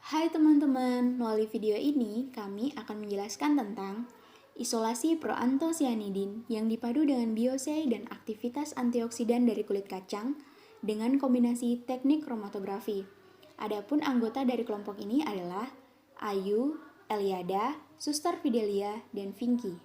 Hai teman-teman, melalui video ini kami akan menjelaskan tentang isolasi proantosianidin yang dipadu dengan biosei dan aktivitas antioksidan dari kulit kacang dengan kombinasi teknik kromatografi. Adapun anggota dari kelompok ini adalah Ayu, Eliada, Suster Fidelia, dan Vinky.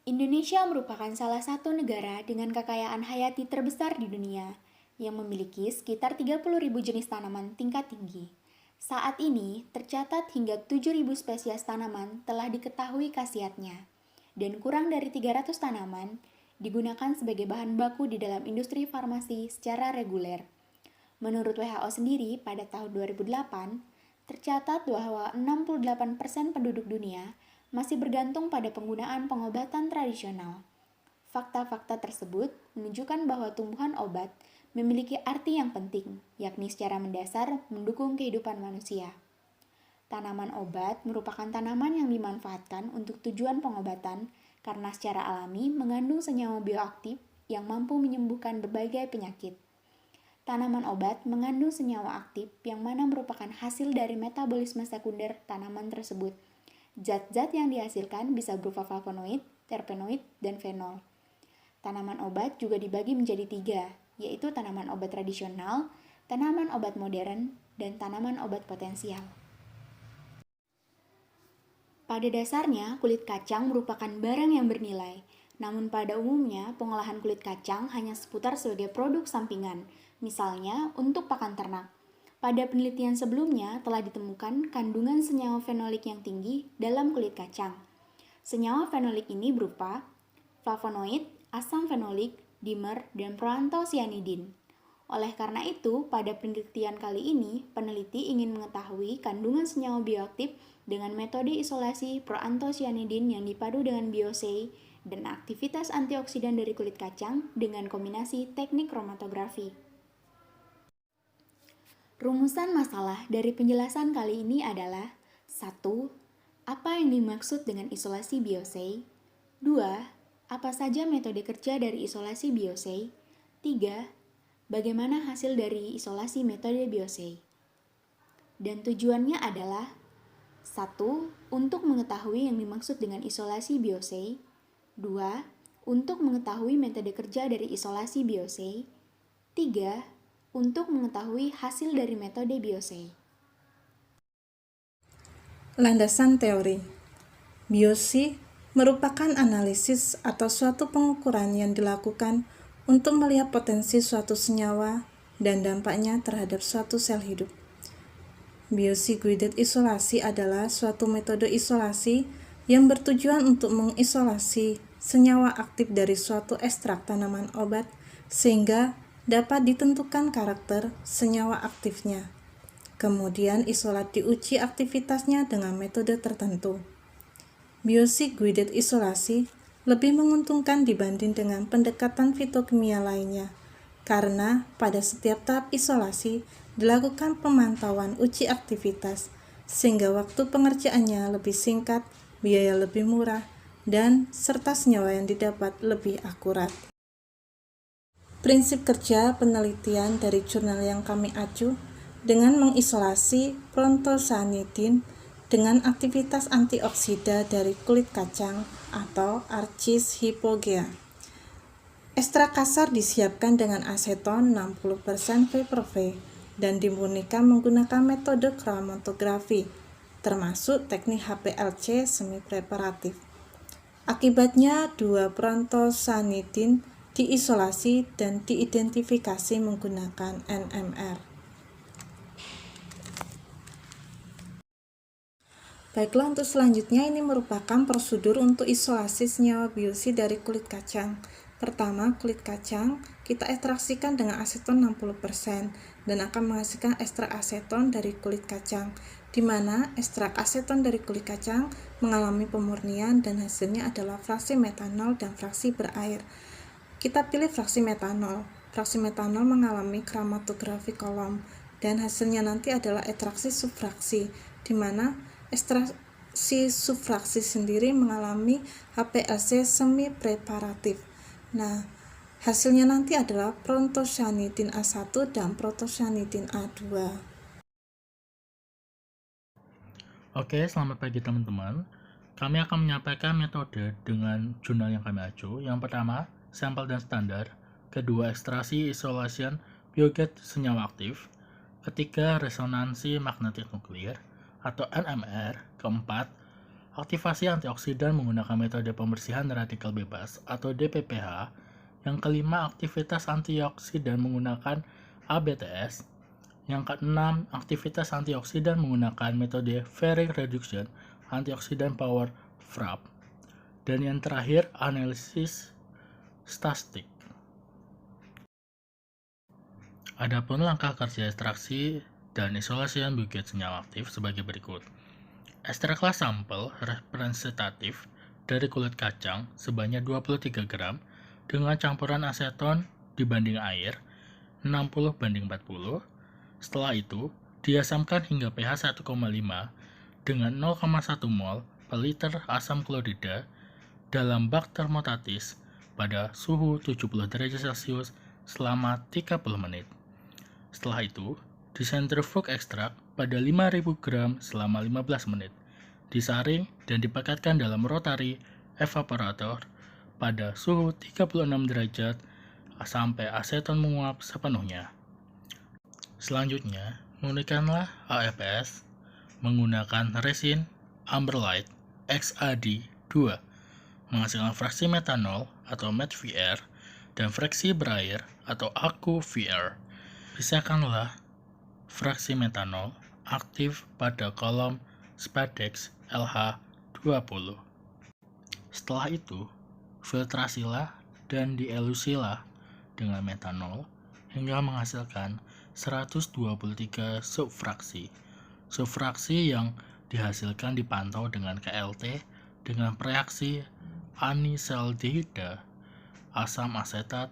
Indonesia merupakan salah satu negara dengan kekayaan hayati terbesar di dunia, yang memiliki sekitar 30.000 jenis tanaman tingkat tinggi. Saat ini, tercatat hingga 7.000 spesies tanaman telah diketahui khasiatnya, dan kurang dari 300 tanaman digunakan sebagai bahan baku di dalam industri farmasi secara reguler. Menurut WHO sendiri, pada tahun 2008, tercatat bahwa 68% penduduk dunia masih bergantung pada penggunaan pengobatan tradisional. Fakta-fakta tersebut menunjukkan bahwa tumbuhan obat memiliki arti yang penting, yakni secara mendasar mendukung kehidupan manusia. Tanaman obat merupakan tanaman yang dimanfaatkan untuk tujuan pengobatan karena secara alami mengandung senyawa bioaktif yang mampu menyembuhkan berbagai penyakit. Tanaman obat mengandung senyawa aktif yang mana merupakan hasil dari metabolisme sekunder tanaman tersebut. Zat-zat yang dihasilkan bisa berupa flavonoid, terpenoid, dan fenol. Tanaman obat juga dibagi menjadi 3, yaitu tanaman obat tradisional, tanaman obat modern, dan tanaman obat potensial. Pada dasarnya, kulit kacang merupakan barang yang bernilai, namun pada umumnya pengolahan kulit kacang hanya seputar sebagai produk sampingan, misalnya untuk pakan ternak. Pada penelitian sebelumnya telah ditemukan kandungan senyawa fenolik yang tinggi dalam kulit kacang. Senyawa fenolik ini berupa flavonoid, asam fenolik, dimer, dan proantosianidin. Oleh karena itu, pada penelitian kali ini, peneliti ingin mengetahui kandungan senyawa bioaktif dengan metode isolasi proantosianidin yang dipadu dengan biosei dan aktivitas antioksidan dari kulit kacang dengan kombinasi teknik kromatografi. Rumusan masalah dari penjelasan kali ini adalah 1. Apa yang dimaksud dengan isolasi biosei? 2. Apa saja metode kerja dari isolasi biosei? 3. Bagaimana hasil dari isolasi metode biosei? Dan tujuannya adalah 1. Untuk mengetahui yang dimaksud dengan isolasi biosei. 2. Untuk mengetahui metode kerja dari isolasi biosei. 3. Untuk mengetahui hasil dari metode biosei. Landasan teori. Biosei merupakan analisis atau suatu pengukuran yang dilakukan untuk melihat potensi suatu senyawa dan dampaknya terhadap suatu sel hidup. Biosei guided isolasi adalah suatu metode isolasi yang bertujuan untuk mengisolasi senyawa aktif dari suatu ekstrak tanaman obat sehingga dapat ditentukan karakter senyawa aktifnya. Kemudian isolat diuji aktivitasnya dengan metode tertentu. Biosei guided isolasi lebih menguntungkan dibanding dengan pendekatan fitokimia lainnya, karena pada setiap tahap isolasi dilakukan pemantauan uji aktivitas, sehingga waktu pengerjaannya lebih singkat, biaya lebih murah, dan serta senyawa yang didapat lebih akurat. Prinsip kerja penelitian dari jurnal yang kami acu dengan mengisolasi proantosianidin dengan aktivitas antioksida dari kulit kacang atau Archis hypogea. Ekstrak kasar disiapkan dengan aseton 60% Vaporwave dan dimurnikan menggunakan metode kromatografi, termasuk teknik HPLC semi-preparatif. Akibatnya, 2 proantosianidin diisolasi dan diidentifikasi menggunakan NMR. Baiklah, untuk selanjutnya ini merupakan prosedur untuk isolasi senyawa biosei dari kulit kacang. Pertama, kulit kacang kita ekstraksikan dengan aseton 60% dan akan menghasilkan ekstrak aseton dari kulit kacang, di mana ekstrak aseton dari kulit kacang mengalami pemurnian dan hasilnya adalah fraksi metanol dan fraksi berair. Kita pilih fraksi metanol. Fraksi metanol mengalami kromatografi kolom dan hasilnya nanti adalah ekstraksi subfraksi, di mana ekstraksi subfraksi sendiri mengalami HPLC semi preparatif. Nah, hasilnya nanti adalah proantosianidin A1 dan proantosianidin A2. Oke, selamat pagi teman-teman. Kami akan menyampaikan metode dengan jurnal yang kami acu. Yang pertama, sampel dan standar. Kedua, ekstraksi isolation bioget senyawa aktif. Ketiga, resonansi magnetik nuklir atau NMR. Keempat, aktivasi antioksidan menggunakan metode pembersihan radikal bebas atau DPPH. Yang kelima, aktivitas antioksidan menggunakan ABTS. Yang keenam, aktivitas antioksidan menggunakan metode ferric reduction antioksidan power FRAP. Dan yang terakhir, analisis statistik. Adapun langkah kerja ekstraksi dan isolasi bioget senyawa aktif sebagai berikut. Ekstraklah sampel representatif dari kulit kacang sebanyak 23 gram dengan campuran aseton dibanding air 60:40. Setelah itu, diasamkan hingga pH 1,5 dengan 0,1 mol per liter asam klorida dalam bak termostatis pada suhu 70 derajat Celcius selama 30 menit. Setelah itu, disentrifug ekstrak pada 5.000 gram selama 15 menit, disaring dan dipaketkan dalam rotary evaporator pada suhu 36 derajat sampai aseton menguap sepenuhnya. Selanjutnya, menggunakanlah AFS menggunakan resin Amberlight XAD2 menghasilkan fraksi metanol atau MetVR dan fraksi berair atau AquaVR. Pisahkanlah fraksi metanol aktif pada kolom Spadix LH20. Setelah itu, filtrasilah dan dielusilah dengan metanol hingga menghasilkan 123 subfraksi. Subfraksi yang dihasilkan dipantau dengan KLT dengan reaksi anisaldehida, asam asetat,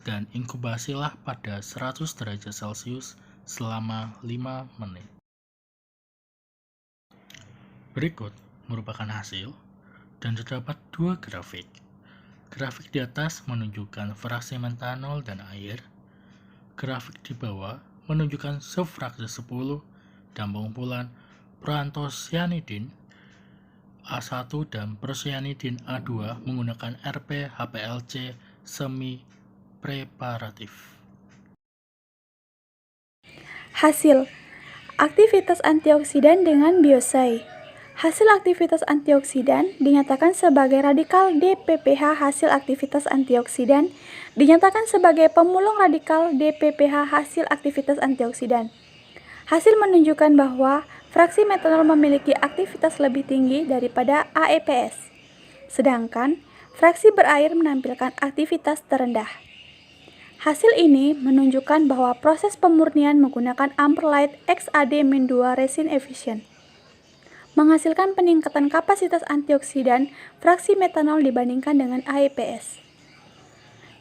dan inkubasilah pada 100 derajat Celcius selama 5 menit. Berikut merupakan hasil dan terdapat dua grafik. Grafik di atas menunjukkan fraksi metanol dan air. Grafik di bawah menunjukkan subfraksi 10 dan pengumpulan proantosianidin A1 dan prosyanidin A2 menggunakan RP-HPLC semi preparatif. Hasil aktivitas antioksidan dengan biosai. Hasil aktivitas antioksidan dinyatakan sebagai radikal DPPH. Hasil aktivitas antioksidan dinyatakan sebagai pemulung radikal DPPH. Hasil aktivitas antioksidan. Hasil menunjukkan bahwa fraksi metanol memiliki aktivitas lebih tinggi daripada AEPS, sedangkan fraksi berair menampilkan aktivitas terendah. Hasil ini menunjukkan bahwa proses pemurnian menggunakan Amberlight XAD-2 resin efisien menghasilkan peningkatan kapasitas antioksidan fraksi metanol dibandingkan dengan AEPS.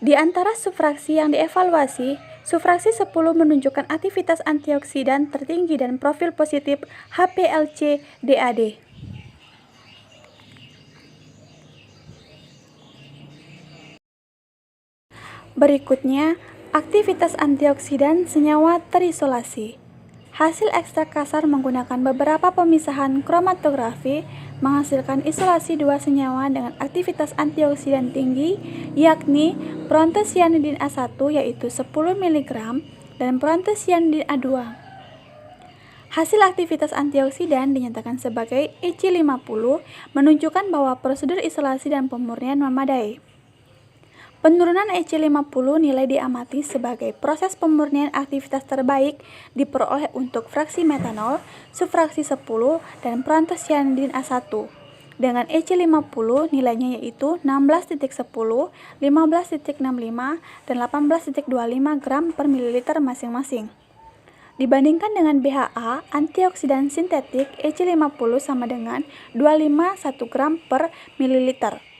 Di antara subfraksi yang dievaluasi, subfraksi 10 menunjukkan aktivitas antioksidan tertinggi dan profil positif HPLC DAD. Berikutnya, aktivitas antioksidan senyawa terisolasi. Hasil ekstrak kasar menggunakan beberapa pemisahan kromatografi menghasilkan isolasi dua senyawa dengan aktivitas antioksidan tinggi, yakni proantosianidin A1 yaitu 10 mg dan proantosianidin A2. Hasil aktivitas antioksidan dinyatakan sebagai EC50 menunjukkan bahwa prosedur isolasi dan pemurnian memadai. Penurunan EC50 nilai diamati sebagai proses pemurnian aktivitas terbaik diperoleh untuk fraksi metanol, subfraksi 10, dan proantosianidin A1 dengan EC50 nilainya yaitu 16.10, 15.65, dan 18.25 gram per mililiter masing-masing. Dibandingkan dengan BHA, antioksidan sintetik EC50 sama dengan 25 1 gram per mililiter.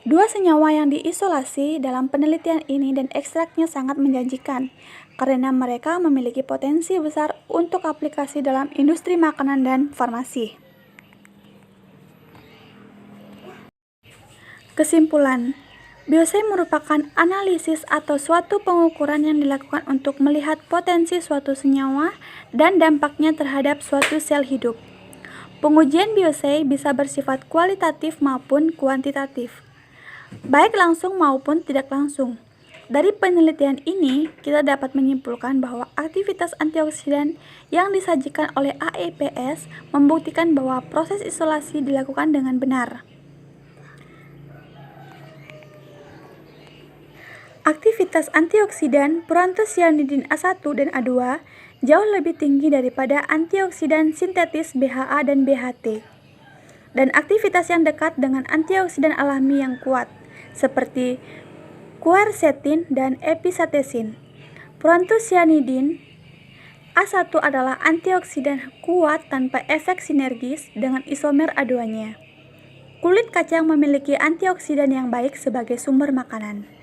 Dua senyawa yang diisolasi dalam penelitian ini dan ekstraknya sangat menjanjikan karena mereka memiliki potensi besar untuk aplikasi dalam industri makanan dan farmasi. Kesimpulan, biosai merupakan analisis atau suatu pengukuran yang dilakukan untuk melihat potensi suatu senyawa dan dampaknya terhadap suatu sel hidup. Pengujian biosei bisa bersifat kualitatif maupun kuantitatif, baik langsung maupun tidak langsung. Dari penelitian ini, kita dapat menyimpulkan bahwa aktivitas antioksidan yang disajikan oleh AEPS membuktikan bahwa proses isolasi dilakukan dengan benar. Aktivitas antioksidan proantosianidin A1 dan A2 jauh lebih tinggi daripada antioksidan sintetis BHA dan BHT. Dan aktivitas yang dekat dengan antioksidan alami yang kuat, seperti quercetin dan epistaxin. Proantosianidin A1 adalah antioksidan kuat tanpa efek sinergis dengan isomer A2-nya. Kulit kacang memiliki antioksidan yang baik sebagai sumber makanan.